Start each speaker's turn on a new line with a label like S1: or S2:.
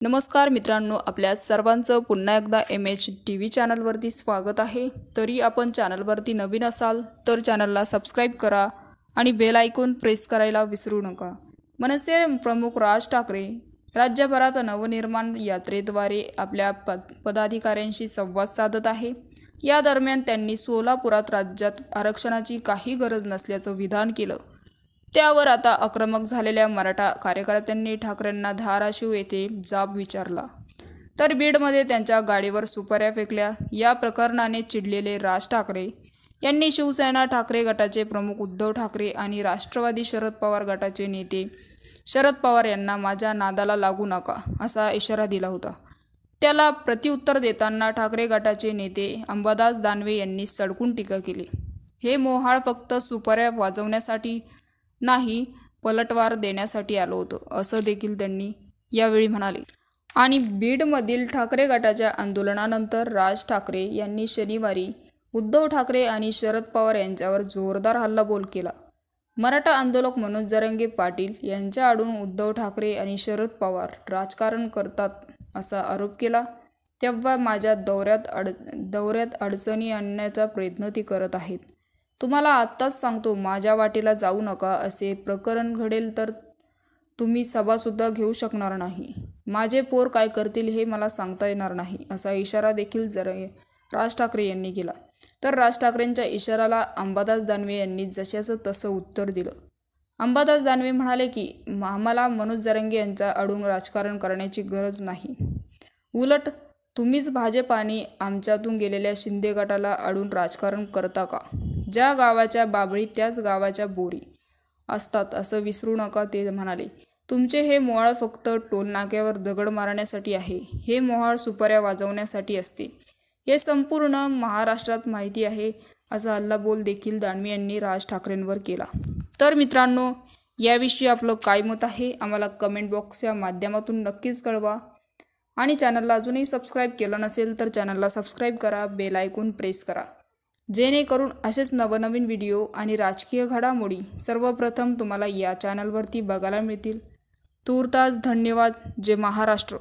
S1: नमस्कार मित्रांनो, आपल्या सर्वांचं पुन्हा एकदा MH TV चॅनलवरती स्वागत आहे। तरी आपण चॅनलवरती नवीन असाल तर चॅनलला सबस्क्राइब करा आणि बेल आयकॉन प्रेस करायला विसरू नका। मनसे प्रमुख राज ठाकरे राज्यभरात नवनिर्माण यात्रेद्वारे आपल्या पदाधिकाऱ्यांशी संवाद साधत आहे। या दरम्यान त्यांनी सोलापुरात राज्यात आरक्षणाची काही गरज नसल्याचं विधान केलं। त्यावर आता आक्रमक झालेल्या मराठा कार्यकर्त्यांनी ठाकरेंना धाराशिव येथे जाब विचारला, तर बीडमध्ये त्यांच्या गाडीवर सुपाऱ्या फेकल्या। या प्रकरणाने चिडलेले राज ठाकरे यांनी शिवसेना ठाकरे गटाचे प्रमुख उद्धव ठाकरे आणि राष्ट्रवादी शरद पवार गटाचे नेते शरद पवार यांना माझ्या नादाला लागू नका असा इशारा दिला होता। त्याला प्रत्युत्तर देताना ठाकरे गटाचे नेते अंबादास दानवे यांनी सडकून टीका केली। हे मोहाळ फक्त सुपाऱ्या वाजवण्यासाठी नाही, पलटवार देण्यासाठी आलो होतो असं देखील त्यांनी यावेळी म्हणाले। आणि बीडमधील ठाकरे गटाच्या आंदोलनानंतर राज ठाकरे यांनी शनिवारी उद्धव ठाकरे आणि शरद पवार यांच्यावर जोरदार हल्लाबोल केला। मराठा आंदोलक मनोज जरांगे पाटील यांच्या आडून उद्धव ठाकरे आणि शरद पवार राजकारण करतात असा आरोप केला। तेव्हा माझ्या दौऱ्यात अडचणी आणण्याचा प्रयत्न ते करत आहेत। तुम्हाला आत्ताच सांगतो, माझ्या वाटेला जाऊ नका। असे प्रकरण घडेल तर तुम्ही सभासुद्धा घेऊ शकणार नाही। माझे पोर काय करतील हे मला सांगता येणार नाही असा इशारा देखील राज ठाकरे यांनी केला। तर राज ठाकरेंच्या इशाराला अंबादास दानवे यांनी जशाचं तसं उत्तर दिलं। अंबादास दानवे म्हणाले की आम्हाला मनोज जरांगे यांच्या आडून राजकारण करण्याची गरज नाही। उलट तुम्हीच भाजप आणि आमच्यातून गेलेल्या शिंदे गटाला आडून राजकारण करता का? ज्या गावाच्या बाबळी त्याच गावाच्या बोरी असतात असं विसरू नका ते म्हणाले। तुमचे हे मोहाळ फक्त टोल नाक्यावर दगड मारण्यासाठी आहे। हे मोहाळ सुपाऱ्या वाजवण्यासाठी असते, हे संपूर्ण महाराष्ट्रात माहिती आहे असा हल्लाबोल देखील दानवे यांनी राज ठाकरेंवर केला। तर मित्रांनो, याविषयी आपलं काय मत आहे आम्हाला कमेंट बॉक्सच्या माध्यमातून नक्कीच कळवा। आणि चॅनलला अजूनही सबस्क्राईब केलं नसेल तर चॅनलला सबस्क्राईब करा, बेल आयकॉन प्रेस करा, जेणेकरून असेच नवनवीन व्हिडिओ आणि राजकीय घडामोडी सर्वप्रथम तुम्हाला या चॅनलवरती बघायला मिळतील। तूर्तास धन्यवाद। जय महाराष्ट्र।